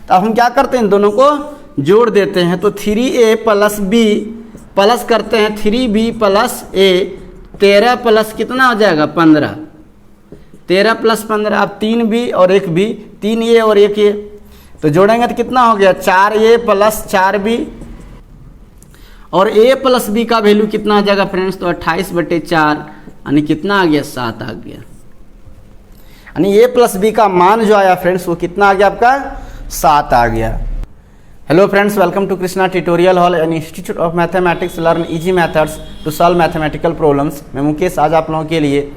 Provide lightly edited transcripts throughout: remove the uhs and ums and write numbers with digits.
तो अब हम क्या करते हैं, इन दोनों को जोड़ देते हैं। तो 3a प्लस b प्लस करते हैं 3b प्लस a, 13 प्लस कितना हो जाएगा 15, 13 प्लस 15, अब 3b और 1b, 3a और 1a, तो जोड़ेंगे तो कितना हो गया 4a प्लस 4b, और a प्लस b का वैल्यू कितना आ जाएगा फ्रेंड्स, तो 28/4 यानी कितना आ गया 7 आ गया। यानी a प्लस b का मान जो आया फ्रेंड्स वो कितना आ गया आपका 7 आ गया। Hello friends, welcome to Krishna tutorial hall and institute of mathematics, learn easy methods to solve mathematical problems. मैं मुकेश आज आप लोगों के लिए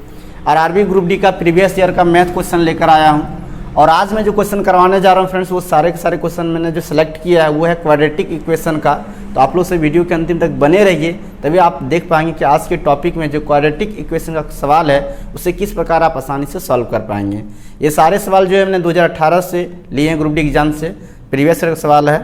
आरआरबी ग्रुप डी का प्रीवियस ईयर का मैथ क्वेश्चन लेकर आया हूं। और आज मैं जो क्वेश्चन करवाने जा रहा हूं फ्रेंड्स वो सारे के सारे क्वेश्चन मैंने जो सिलेक्ट किया है वो है क्वाड्रेटिक इक्वेशन का। तो आप लोग से वीडियो के अंतिम तक बने रहिए, तभी आप देख पाएंगे कि आज के टॉपिक में जो क्वाड्रेटिक इक्वेशन का सवाल है उसे किस प्रकार आप आसानी से सॉल्व कर पाएंगे। ये सारे सवाल जो है मैंने 2018 से लिए हैं ग्रुप डी एग्जाम से, प्रीवियस ईयर का सवाल है।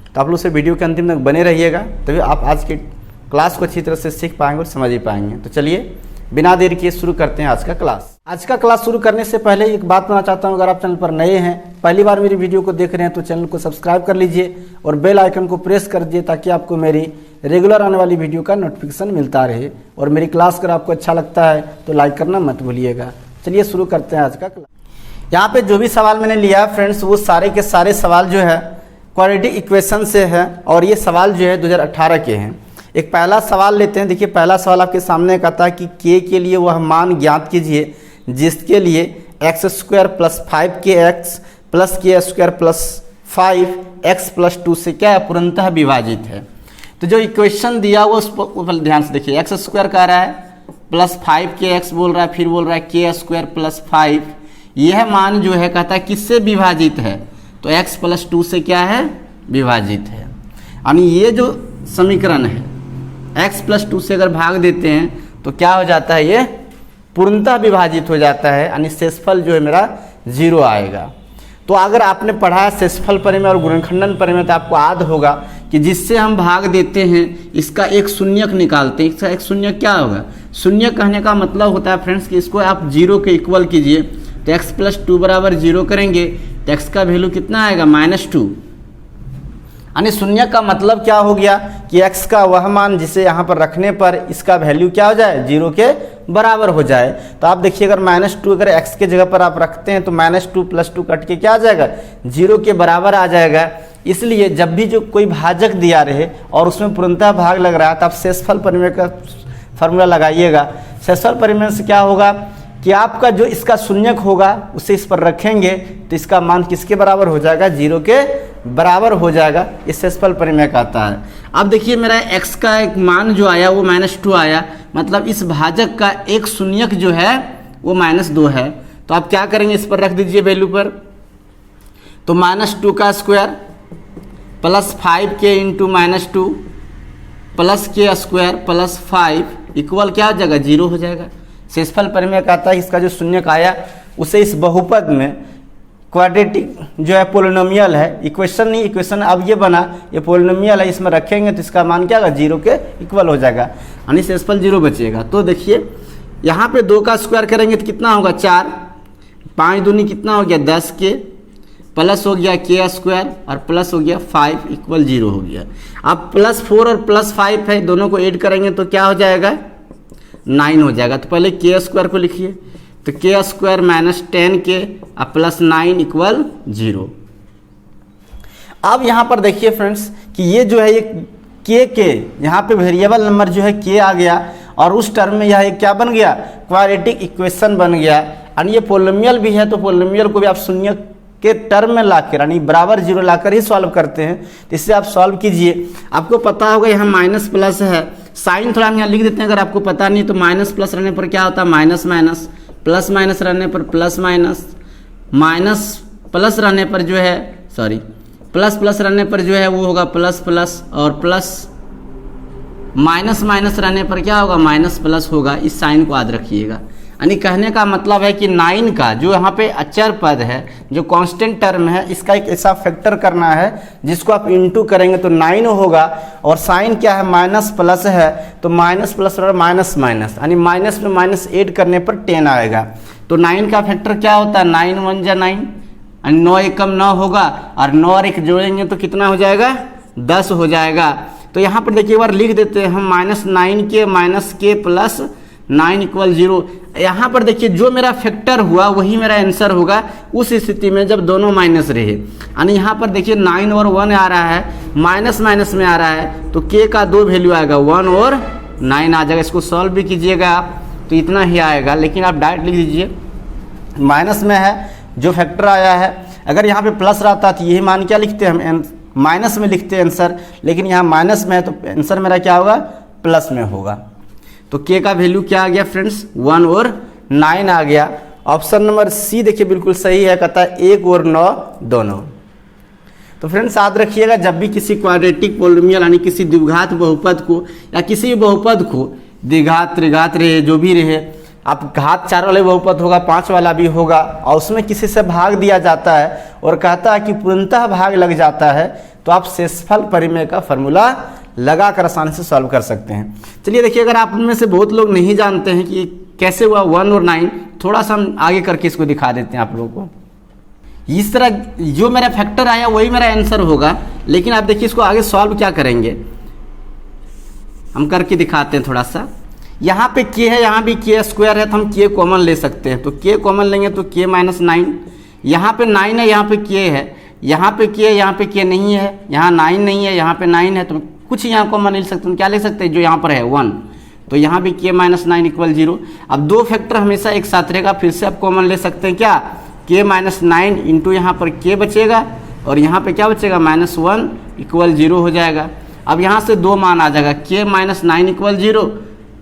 तो आप लोग से वीडियो के अंतिम तक बने रहिएगा, तभी आप आज के क्लास को अच्छी तरह से सीख पाएंगे और समझ ही पाएंगे। तो चलिए बिना देर किए शुरू करते हैं आज का क्लास। आज का क्लास शुरू करने से पहले एक बात बताना चाहता हूं, अगर आप चैनल पर नए हैं, पहली बार मेरी वीडियो को देख रहे हैं तो चैनल को सब्सक्राइब कर लीजिए और बेल आइकन को प्रेस कर दीजिए ताकि आपको मेरी रेगुलर आने वाली वीडियो का नोटिफिकेशन मिलता रहे। और मेरी क्लास अगर आपको अच्छा लगता है तो लाइक करना मत भूलिएगा। चलिए शुरू करते हैं आज का क्लास। यहाँ पे जो भी सवाल मैंने लिया है फ्रेंड्स वो सारे के सारे सवाल जो है क्वाड्रेटिक इक्वेशन से है, और ये सवाल जो है 2018 के हैं। एक पहला सवाल लेते हैं। देखिए पहला सवाल आपके सामने कहता है कि k के लिए वह मान ज्ञात कीजिए जिसके लिए x² plus 5kx plus k² plus 5x plus 2 से क्या है पूर्णतः विभाजित है। तो जो इक्वेशन दिया वो उस पर ध्यान से देखिए, x² कह रहा है प्लस 5kx बोल रहा है, फिर बोल रहा है k² प्लस 5, यह मान जो है कहता है किससे विभाजित है, तो x प्लस 2 से क्या है विभाजित है। यानी ये जो समीकरण है x प्लस 2 से अगर भाग देते हैं तो क्या हो जाता है, ये पूर्णतः विभाजित हो जाता है, यानी शेषफल जो है मेरा 0 आएगा। तो अगर आपने पढ़ा है शेषफल परिमेय और गुणनखंडन परिमेय तो आपको याद होगा कि जिससे हम भाग देते हैं इसका एक शून्यक निकालते हैं। इसका एक शून्यक क्या होगा, शून्य कहने का मतलब होता है फ्रेंड्स कि इसको आप 0 के इक्वल कीजिए, तो x प्लस 2 बराबर 0 करेंगे तो x का वैल्यू कितना आएगा -2। यानी शून्य का मतलब क्या हो गया कि x का वह मान जिसे यहाँ पर रखने पर इसका वैल्यू क्या हो जाए 0 के बराबर हो जाए। तो आप देखिए अगर -2 अगर x के जगह पर आप रखते हैं तो -2 प्लस 2 कट के क्या आ जाएगा 0 के बराबर आ जाएगा। इसलिए जब भी जो कोई भाजक दिया रहे और उसमें पूर्णतः भाग लग रहा है तो आप शेषफल परिमेय का फॉर्मूला लगाइएगा। शेषफल परिमेय से क्या होगा कि आपका जो इसका शून्यक होगा उसे इस पर रखेंगे तो इसका मान किसके बराबर हो जाएगा 0 के बराबर हो जाएगा। इस शेषफल परिमेय का आता है। अब देखिए मेरा x का एक मान जो आया वो -2 आया, मतलब इस भाजक का एक शून्यक जो है वो -2 है। तो आप क्या करेंगे, इस पर रख दीजिए वैल्यू पर, तो -2 का square plus 5k into -2 plus k² plus 5 equal क्या हो जाएगा 0 हो जाएगा। शेषफल परिमेय का आता है, इसका जो शून्यक आया उसे इस बहुपद में क्वाड्रेटिक जो है पोलिनोमियल है, इक्वेशन नहीं, इक्वेशन अब ये बना, ये पोलिनोमियल है, इसमें रखेंगे तो इसका मान क्या होगा 0 के इक्वल हो जाएगा, यानी शेषफल 0 बचेगा। तो देखिए यहाँ पे 2 का स्क्वायर करेंगे तो कितना होगा 4, 5 दूनी कितना हो गया 10k प्लस हो गया k² और प्लस हो गया 5 इक्वल 0 हो गया। अब +4 और +5 है, दोनों को ऐड करेंगे तो क्या हो जाएगा 9 हो जाएगा। तो पहले k² को लिखिए, तो k² माइनस 10k और प्लस 9 इक्वल 0। अब यहाँ पर देखिए फ्रेंड्स कि ये जो है ये k यहाँ पे वेरिएबल नंबर जो है k आ गया और उस टर्म में यह क्या बन गया क्वाड्रेटिक इक्वेशन बन गया। यानी ये पोलिनोमियल भी है तो पोलिनोमियल को भी आप शून्य के टर्म में लाकर यानी बराबर 0 लाकर ही सॉल्व करते हैं। तो इससे आप सॉल्व कीजिए। आपको पता होगा यहाँ माइनस प्लस है, साइन थोड़ा हम यहाँ लिख देते हैं अगर आपको पता नहीं तो माइनस प्लस रहने पर क्या होता है माइनस माइनस, प्लस माइनस रहने पर प्लस माइनस, माइनस प्लस रहने पर जो है प्लस प्लस रहने पर जो है वो होगा प्लस प्लस, और प्लस माइनस माइनस रहने पर क्या होगा माइनस प्लस होगा। इस साइन को याद रखिएगा। यानी कहने का मतलब है कि 9 का जो यहाँ पे अचर पद है, जो कांस्टेंट टर्म है, इसका एक ऐसा फैक्टर करना है जिसको आप इंटू करेंगे तो 9 होगा, और साइन क्या है माइनस प्लस है तो माइनस प्लस और माइनस माइनस, यानी माइनस में माइनस ऐड करने पर 10 आएगा। तो 9 का फैक्टर क्या होता है 9 1 जा 9, यानी 9 एकम 9 होगा और 9 और 1 जोड़ेंगे तो कितना हो जाएगा 10 हो जाएगा। तो यहाँ पर देखिए एक बार लिख देते हैं हम -9k प्लस 9 इक्वल 0। यहाँ पर देखिए जो मेरा फैक्टर हुआ वही मेरा आंसर होगा उस स्थिति में जब दोनों माइनस रहे। यानी यहाँ पर देखिए 9 और 1 आ रहा है, माइनस माइनस में आ रहा है तो k का 2 वैल्यू आएगा 1 और 9 आ जाएगा। इसको सॉल्व भी कीजिएगा आप तो इतना ही आएगा, लेकिन आप डायरेक्ट लिख दीजिए माइनस में है जो फैक्टर आया है। अगर यहाँ पे प्लस रहता तो यही मान क्या लिखते हैं हम, माइनस में लिखते हैं आंसर, लेकिन यहाँ माइनस में है तो आंसर मेरा क्या होगा प्लस में होगा। तो k का वैल्यू क्या आ गया फ्रेंड्स 1 और 9 आ गया। ऑप्शन नंबर सी देखिए बिल्कुल सही है, कहता है 1 और 9 दोनों। तो फ्रेंड्स याद रखिएगा जब भी किसी क्वाड्रेटिक पॉलिनोमियल यानी किसी द्विघात बहुपद को या किसी भी बहुपद को द्विघात त्रिघात रहे जो भी रहे, आप घात 4 वाले बहुपद होगा 5 वाला भी होगा और उसमें किसी से भाग दिया जाता है और कहता है कि पूर्णतः भाग लग जाता है तो आप शेषफल परिमेय का फॉर्मूला लगा कर आसानी से सॉल्व कर सकते हैं। चलिए देखिए अगर आप उनमें से बहुत लोग नहीं जानते हैं कि कैसे हुआ 1 और 9, थोड़ा सा हम आगे करके इसको दिखा देते हैं आप लोगों को। इस तरह जो मेरा फैक्टर आया वही मेरा आंसर होगा, लेकिन आप देखिए इसको आगे सॉल्व क्या करेंगे हम करके दिखाते हैं थोड़ा सा। यहाँ पे k है, यहाँ भी k स्क्वायर है तो हम k कॉमन ले सकते हैं, तो k कॉमन लेंगे तो k माइनस 9। यहाँ पे 9 है, यहाँ पे k है, यहाँ पे k है, यहाँ पे k नहीं है, यहाँ 9 नहीं है, यहाँ पे 9 है, तो कुछ यहाँ कॉमन ले सकते हैं। क्या ले सकते हैं जो यहाँ पर है 1, तो यहाँ भी k माइनस 9 इक्वल 0। अब दो फैक्टर हमेशा एक साथ रहेगा, फिर से आप कॉमन ले सकते हैं क्या, k माइनस 9 इंटू यहाँ पर k बचेगा और यहाँ पे क्या बचेगा -1 इक्वल 0 हो जाएगा। अब यहाँ से दो मान आ जाएगा, k माइनस 9 इक्वल 0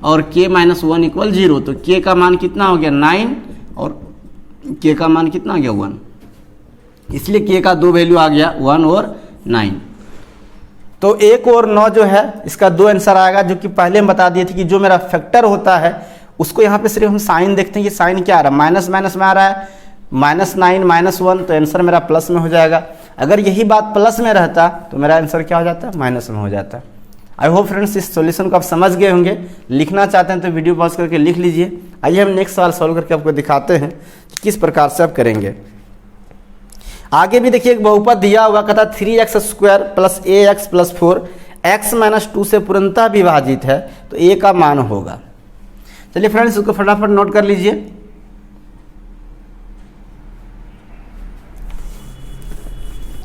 और k माइनस 1 इक्वल 0, तो k का मान कितना हो गया 9 और k का मान कितना हो गया 1, इसलिए k का 2 वैल्यू आ गया 1 और 9। तो 1 और 9 जो है इसका 2 आंसर आएगा, जो कि पहले हम बता दिए थे कि जो मेरा फैक्टर होता है उसको यहाँ पे सिर्फ हम साइन देखते हैं कि साइन क्या आ रहा है, माइनस माइनस में आ रहा है, -9 -1, तो आंसर मेरा प्लस में हो जाएगा। अगर यही बात प्लस में रहता तो मेरा आंसर क्या हो जाता है माइनस में हो जाता। आई होप फ्रेंड्स इस सॉल्यूशन को आप समझ गए होंगे। लिखना चाहते हैं तो वीडियो पॉज करके लिख लीजिए। आइए हम नेक्स्ट सवाल सॉल्व करके आपको दिखाते हैं कि किस प्रकार से आप करेंगे। आगे भी देखिए एक बहुपद दिया हुआ, कहता 3x square plus ax plus 4 x minus 2 से पूर्णतः विभाजित है तो a का मान होगा। चलिए फ्रेंड्स उसको फटाफट नोट कर लीजिए।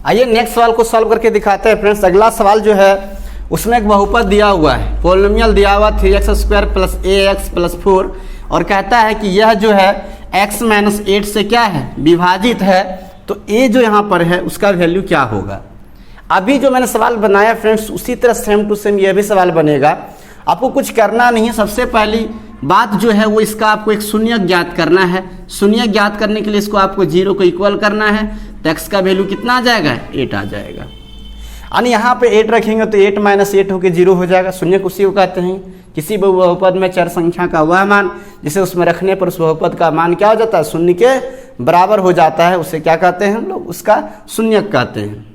आइए नेक्स्ट सवाल को सॉल्व करके दिखाते हैं फ्रेंड्स। अगला सवाल जो है उसमें एक बहुपद दिया हुआ है, पॉलिनोमियल दिया हुआ 3x square plus ax plus 4 और कहता है कि यह जो है x माइनस 8 से क्या है विभाजित है, तो a जो यहाँ पर है उसका वैल्यू क्या होगा। अभी जो मैंने सवाल बनाया फ्रेंड्स उसी तरह सेम टू सेम यह भी सवाल बनेगा। आपको कुछ करना नहीं है, सबसे पहली बात जो है वो इसका आपको एक शून्यक ज्ञात करना है। शून्यक ज्ञात करने के लिए इसको आपको 0 को इक्वल करना है, तो x का वैल्यू कितना आ जाएगा 8 आ जाएगा। यानी यहाँ पे 8 रखेंगे तो 8 माइनस 8 होकर 0 हो जाएगा। शून्यक उसी को कहते हैं, किसी भी बहुपद में चर संख्या का वह मान जिसे उसमें रखने पर उस बहुपद का मान क्या हो जाता है शून्य के बराबर हो जाता है, उसे क्या कहते हैं हम लोग उसका शून्यक कहते हैं।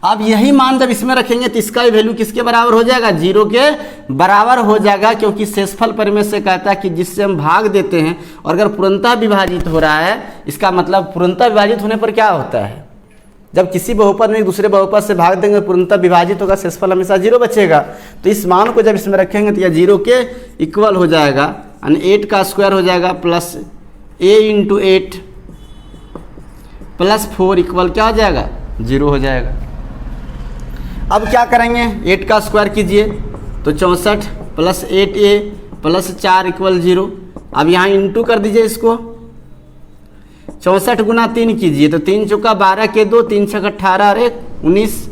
अब यही मान जब इसमें रखेंगे तो इसका वैल्यू किसके बराबर हो जाएगा 0 के बराबर हो जाएगा, क्योंकि शेषफल परिमेय से कहता है कि जिससे हम भाग देते हैं और अगर पूर्णतः विभाजित हो रहा है, इसका मतलब पूर्णतः विभाजित होने पर क्या होता है, जब किसी बहुपद में एक दूसरे बहुपद से भाग देंगे पूर्णतः विभाजित होगा, शेषफल हमेशा 0 बचेगा। तो इस मान को जब इसमें रखेंगे तो यह 0 के इक्वल हो जाएगा, यानी 8 का स्क्वायर हो जाएगा plus a into 8 plus 4 equal क्या हो जाएगा 0 हो जाएगा। अब क्या करेंगे 8 का स्क्वायर कीजिए तो 64 प्लस 8a प्लस 4 इक्वल 0। अब यहाँ इंटू कर दीजिए इसको, 64 गुना 3 कीजिए तो 3 चौका 12 के 2, 3 छक 18 और 1 19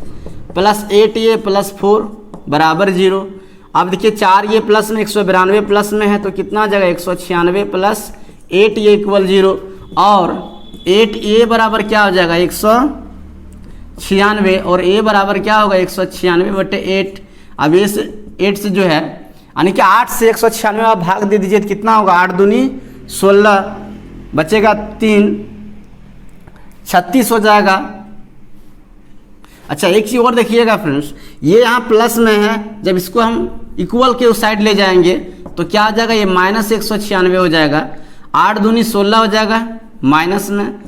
प्लस 8a प्लस 4 बराबर 0। अब देखिए 4a प्लस में 192 प्लस में है तो कितना आ जाएगा 196 प्लस 8a इक्वल 0 और 8a बराबर क्या हो जाएगा 196 और a बराबर क्या होगा 196 बटे 8। अब 8 से जो है यानी कि 8 से 196 आप भाग दे दीजिए तो कितना होगा 8 दूनी 16 बचेगा 3 36 हो जाएगा। अच्छा एक चीज़ और देखिएगा फ्रेंड्स, ये यहाँ प्लस में है, जब इसको हम इक्वल के उस साइड ले जाएंगे तो क्या आ जाएगा ये -196 हो जाएगा, 8 दूनी 16 हो जाएगा माइनस में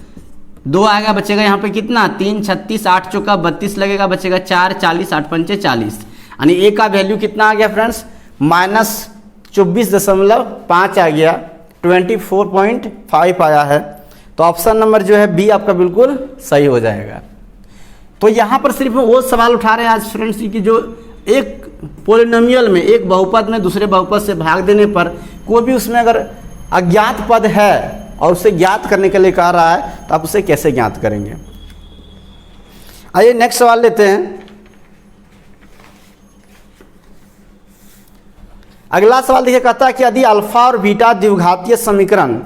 2 आएगा, बचेगा यहाँ पे कितना 3 36, 8 चौका 32 लगेगा, बचेगा 4 40, 8 पंचे 40, यानी ए का वैल्यू कितना आ गया फ्रेंड्स -24.5 आ गया, 24.5 आया है। तो ऑप्शन नंबर जो है बी आपका बिल्कुल सही हो जाएगा। तो यहाँ पर सिर्फ वो सवाल उठा रहे हैं आज फ्रेंड्स कि जो एक पोलिनोमियल में, एक बहुपद में दूसरे बहुपद से भाग देने पर कोई भी उसमें अगर अज्ञात पद है और उसे ज्ञात करने के लिए कह रहा है तो आप उसे कैसे ज्ञात करेंगे। आइए नेक्स्ट सवाल लेते हैं। अगला सवाल देखिए, कहता है कि यदि अल्फा और बीटा द्विघातीय समीकरण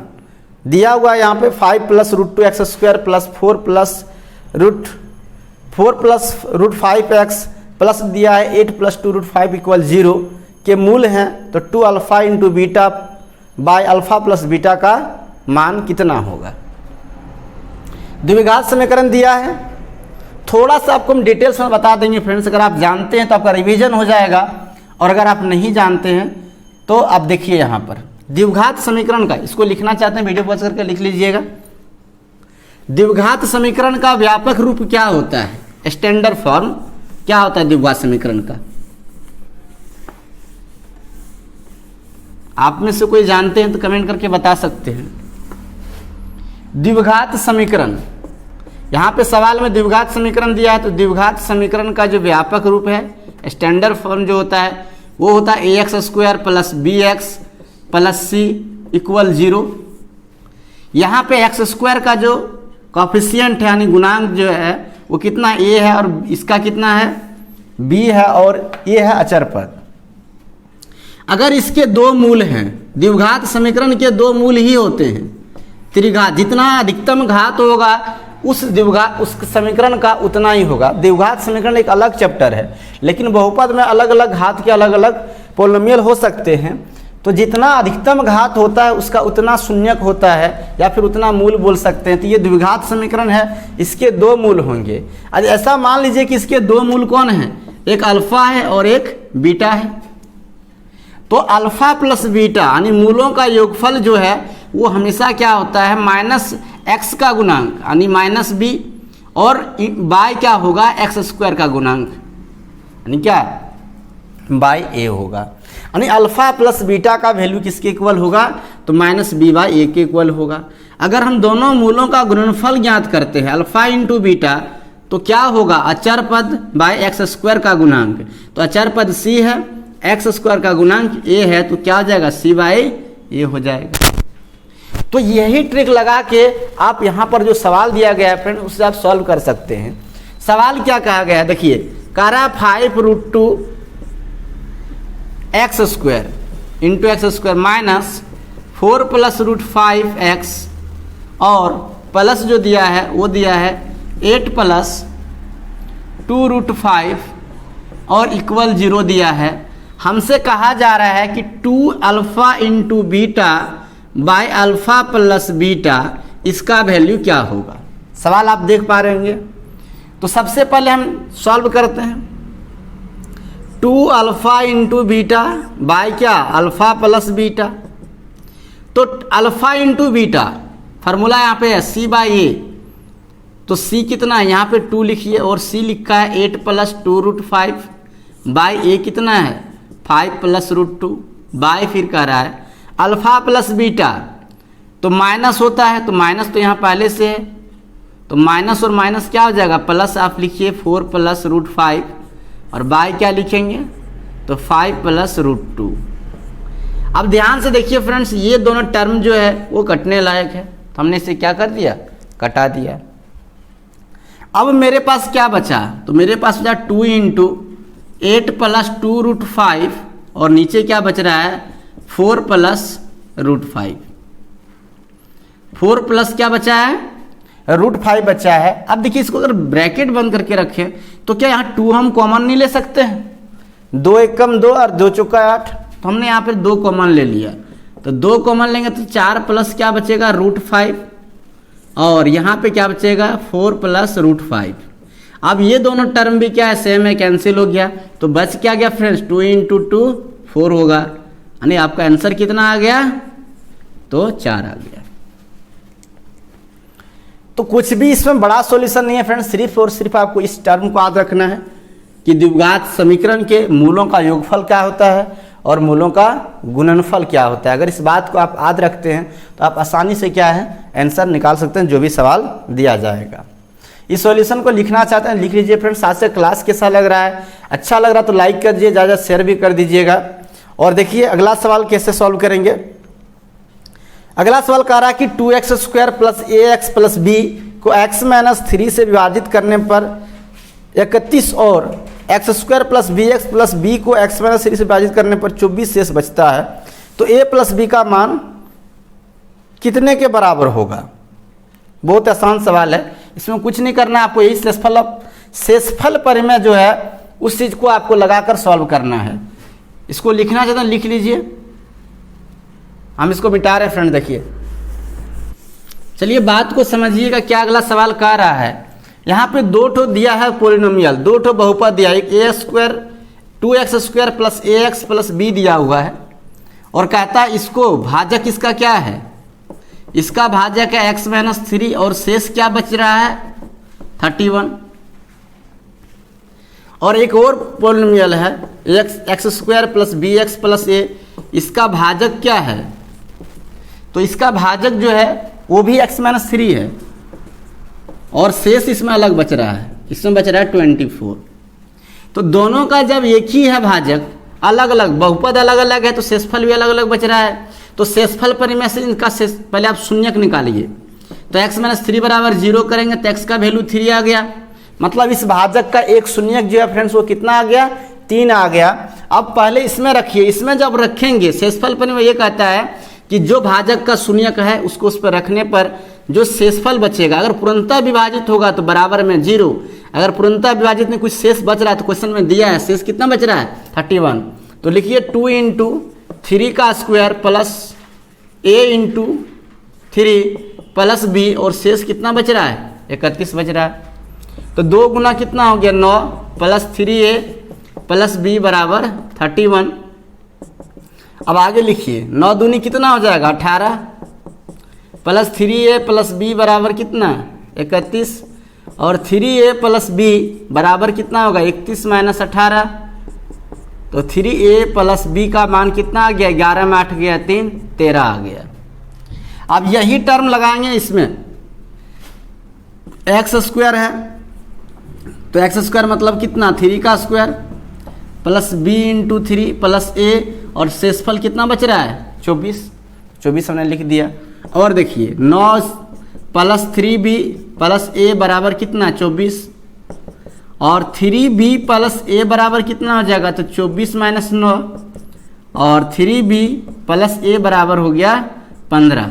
दिया हुआ है यहाँ पे 5 + √2x² + 4 + √5x प्लस दिया है 8 + 2√5 = 0 के मूल हैं, तो 2α × beta by alpha plus beta का मान कितना होगा। द्विघात समीकरण दिया है, थोड़ा सा आपको हम डिटेल्स में बता देंगे फ्रेंड्स। अगर आप जानते हैं तो आपका रिवीजन हो जाएगा, और अगर आप नहीं जानते हैं तो आप देखिए यहाँ पर द्विघात समीकरण का, इसको लिखना चाहते हैं वीडियो पॉज करके लिख लीजिएगा। द्विघात समीकरण का व्यापक रूप क्या होता है, स्टैंडर्ड फॉर्म क्या होता है द्विघात समीकरण का। आप में से कोई जानते हैं तो कमेंट करके बता सकते हैं। द्विघात समीकरण, यहाँ पे सवाल में द्विघात समीकरण दिया है, तो द्विघात समीकरण का जो व्यापक रूप है, स्टैंडर्ड फॉर्म जो होता है वो होता है ax² + bx + c = 0। यहाँ पे x² का जो कॉफिशिएंट है यानी गुणांक जो है वो कितना a है और इसका कितना है b है, और ये है अचर पद। अगर इसके 2 मूल हैं, द्विघात समीकरण के 2 मूल ही होते हैं, त्रिघात जितना अधिकतम घात होगा उस समीकरण का उतना ही होगा। द्विघात समीकरण एक अलग चैप्टर है, लेकिन बहुपद में अलग अलग घात के अलग अलग पोलिनोमियल हो सकते हैं। तो जितना अधिकतम घात होता है उसका उतना शून्यक होता है, या फिर उतना मूल बोल सकते हैं। तो ये द्विघात समीकरण है, इसके 2 मूल होंगे। आज ऐसा मान लीजिए कि इसके 2 मूल कौन हैं, एक अल्फा है और एक बीटा है। तो अल्फा प्लस बीटा यानी मूलों का योगफल जो है वो हमेशा क्या होता है -x का गुणांक यानी -b, और बाय क्या होगा x² का गुणांक यानी क्या बाय a होगा। यानी अल्फा प्लस बीटा का वैल्यू किसके इक्वल होगा, तो -b/a के इक्वल होगा। अगर हम दोनों मूलों का गुणनफल ज्ञात करते हैं अल्फा × बीटा, तो क्या होगा अचर पद बाय x² का गुणांक। तो अचर पद c है, x² का गुणांक a है, तो क्या हो जाएगा c/a हो जाएगा। तो यही ट्रिक लगा के आप यहाँ पर जो सवाल दिया गया है फ्रेंड उससे आप सॉल्व कर सकते हैं। सवाल क्या कहा गया है, देखिए कह रहा 5 √2x² × x² -4 + √5x, और प्लस जो दिया है वो दिया है 8 + 2√5 और = 0 दिया है। हमसे कहा जा रहा है कि 2α × beta by alpha plus beta, इसका वैल्यू क्या होगा। सवाल आप देख पा रहे होंगे। तो सबसे पहले हम सॉल्व करते हैं। 2α × बीटा बाय क्या अल्फा प्लस बीटा, तो अल्फा × बीटा फार्मूला यहाँ पे है c/a, तो c कितना है यहाँ पे 2 लिखिए, और c लिखा है 8 + 2√5 बाय a कितना है 5 + √2 बाय, फिर कह रहा है अल्फा प्लस बीटा, तो माइनस होता है, तो माइनस तो यहाँ पहले से है, तो माइनस और माइनस क्या हो जाएगा प्लस, आप लिखिए 4 + √5 और बाय क्या लिखेंगे तो 5 + √2। अब ध्यान से देखिए फ्रेंड्स, ये दोनों टर्म जो है वो कटने लायक है, तो हमने इसे क्या कर दिया कटा दिया। अब मेरे पास क्या बचा, तो मेरे पास बचा 2 × 8 + 2√5 और नीचे क्या बच रहा है 4 + √5। 4 प्लस क्या बचा है √5 बचा है। अब देखिए इसको अगर ब्रैकेट बंद करके रखें तो क्या यहाँ 2 हम कॉमन नहीं ले सकते हैं, 2 × 1 = 2 और 2 × 4 = 8, तो हमने यहाँ पे 2 कॉमन ले लिया, तो 2 कॉमन लेंगे तो 4 प्लस क्या बचेगा √5, और यहाँ पे क्या बचेगा 4 + √5। अब ये दोनों टर्म भी क्या है सेम है, कैंसिल हो गया, तो बच क्या गया फ्रेंड्स 2 × 2 4 होगा, यानी आपका आंसर कितना आ गया तो 4 आ गया। तो कुछ भी इसमें बड़ा सॉल्यूशन नहीं है फ्रेंड्स, सिर्फ और सिर्फ आपको इस टर्म को याद रखना है कि द्विघात समीकरण के मूलों का योगफल क्या होता है और मूलों का गुणनफल क्या होता है। अगर इस बात को आप याद रखते हैं तो आप आसानी से क्या है आंसर निकाल सकते हैं जो भी सवाल दिया जाएगा। इस सॉल्यूशन को लिखना चाहते हैं लिख लीजिए फ्रेंड्स। आज से क्लास कैसा लग रहा है, अच्छा लग रहा है तो लाइक कर दीजिए, ज़्यादा शेयर भी कर दीजिएगा। और देखिए अगला सवाल कैसे सॉल्व करेंगे। अगला सवाल कह रहा है कि 2x² + ax + b को x - 3 से विभाजित करने पर 31 और x² + bx + b को x - 3 से विभाजित करने पर 24 शेष बचता है। तो a + b का मान कितने के बराबर होगा। बहुत आसान सवाल है, इसमें कुछ नहीं करना है आपको, यही शेषफल परिमेय जो है उस चीज़ को आपको लगाकर सॉल्व करना है। इसको लिखना चाहते हैं लिख लीजिए, हम इसको मिटा रहे हैं फ्रेंड। देखिए चलिए बात को समझिएगा क्या अगला सवाल कह रहा है। यहाँ पे 2 ठो दिया है पोलिनोमियल, 2 ठो बहुपद दिया है, एक a² 2x² + ax + b दिया हुआ है और कहता है इसको भाजक इसका क्या है, इसका भाजक है x - 3 और शेष क्या बच रहा है 31। और एक और पोलिनोमियल है x² + bx + a, इसका भाजक क्या है, तो इसका भाजक जो है वो भी x - 3 है और शेष इसमें अलग बच रहा है, इसमें बच रहा है 24। तो दोनों का जब एक ही है भाजक, अलग अलग बहुपद अलग अलग है तो शेषफल भी अलग अलग बच रहा है। तो शेषफल परिमेय से इनका शेष पहले आप शून्यक निकालिए। तो x - 3 = 0 करेंगे तो x का वैल्यू 3 आ गया, मतलब इस भाजक का एक शून्यक जो है फ्रेंड्स वो कितना आ गया 3 आ गया। अब पहले इसमें रखिए, इसमें जब रखेंगे शेषफल परिमेय ये कहता है कि जो भाजक का शून्यक है उसको उस पर रखने पर जो शेषफल बचेगा, अगर पूर्णतः विभाजित होगा तो बराबर में 0, अगर पूर्णतः विभाजित में कुछ शेष बच रहा है तो क्वेश्चन में दिया है शेष कितना बच रहा है 31। तो लिखिए 2 × 3 का स्क्वायर प्लस a × 3 + b और शेष कितना बच रहा है 31 बच रहा है। तो 2 गुना कितना हो गया 9 + 3a + b = 31। अब आगे लिखिए 9 दूनी कितना हो जाएगा 18 + 3a + b बराबर कितना 31 और 3a + b बराबर कितना होगा 31 - 18। तो 3a + b का मान कितना आ गया 11 में 8 गया 3 13 आ गया। अब यही टर्म लगाएंगे इसमें x² है तो x² मतलब कितना 3 का स्क्वायर प्लस b × 3 + a और शेषफल कितना बच रहा है 24 हमने लिख दिया। और देखिए 9 + 3b + a बराबर कितना 24 और 3b + a बराबर कितना हो जाएगा तो 24 - 9 और 3b + a बराबर हो गया 15।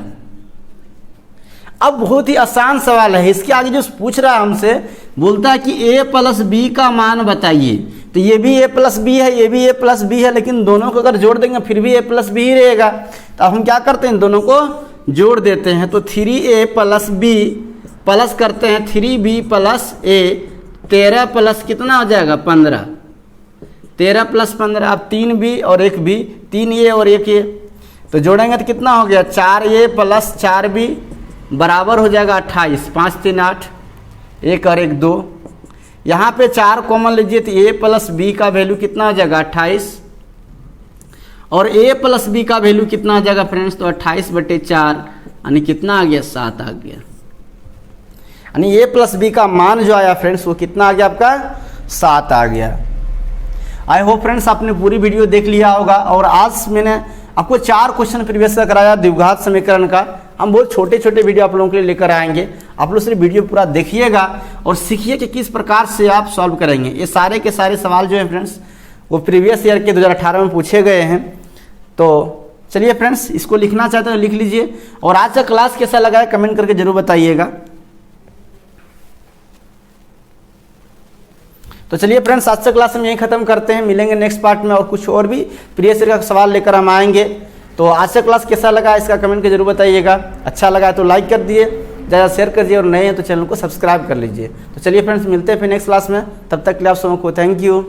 अब बहुत ही आसान सवाल है, इसके आगे जो पूछ रहा है हमसे बोलता है कि a + b का मान बताइए। तो ये भी a + b है, ये भी a + b है, लेकिन दोनों को अगर जोड़ देंगे फिर भी a + b ही रहेगा। तो अब हम क्या करते हैं दोनों को जोड़ देते हैं। तो 3a + b प्लस करते हैं 3b + a 13 प्लस कितना हो जाएगा 15, 13 + 15। अब 3b और 1b 3a और 1a तो जोड़ेंगे तो कितना हो गया 4a + 4b बराबर हो जाएगा 28, 5 3 8 1 और 1 2। यहाँ पे 4 कॉमन लीजिए तो a + b का वैल्यू कितना हो जाएगा 28 और a + b का वैल्यू कितना हो जाएगा फ्रेंड्स तो 28/4 यानी कितना आ गया 7 आ गया। यानी a + b का मान जो आया फ्रेंड्स वो कितना आ गया आपका 7 आ गया। आई होप फ्रेंड्स आपने पूरी वीडियो देख लिया होगा और आज मैंने आपको 4 क्वेश्चन प्रीवियस का कराया द्विघात समीकरण का। हम बहुत छोटे छोटे वीडियो आप लोगों के लिए लेकर आएंगे, आप लोग सिर्फ वीडियो पूरा देखिएगा और सीखिए कि किस प्रकार से आप सॉल्व करेंगे। ये सारे के सारे सवाल जो है फ्रेंड्स वो प्रीवियस ईयर के 2018 में पूछे गए हैं। तो चलिए फ्रेंड्स इसको लिखना चाहते हैं लिख लीजिए और आज का क्लास कैसा लगा है कमेंट करके जरूर बताइएगा। तो चलिए फ्रेंड्स आज का क्लास हम यहीं खत्म करते हैं, मिलेंगे नेक्स्ट पार्ट में और कुछ और भी प्रीवियस ईयर का सवाल लेकर हम आएंगे। तो आज का क्लास कैसा लगा इसका कमेंट के जरूर बताइएगा। अच्छा लगा है तो लाइक कर दिए, ज़्यादा शेयर कर दिए और नए हैं तो चैनल को सब्सक्राइब कर लीजिए। तो चलिए फ्रेंड्स मिलते हैं फिर नेक्स्ट क्लास में, तब तक के लिए आप सबको थैंक यू।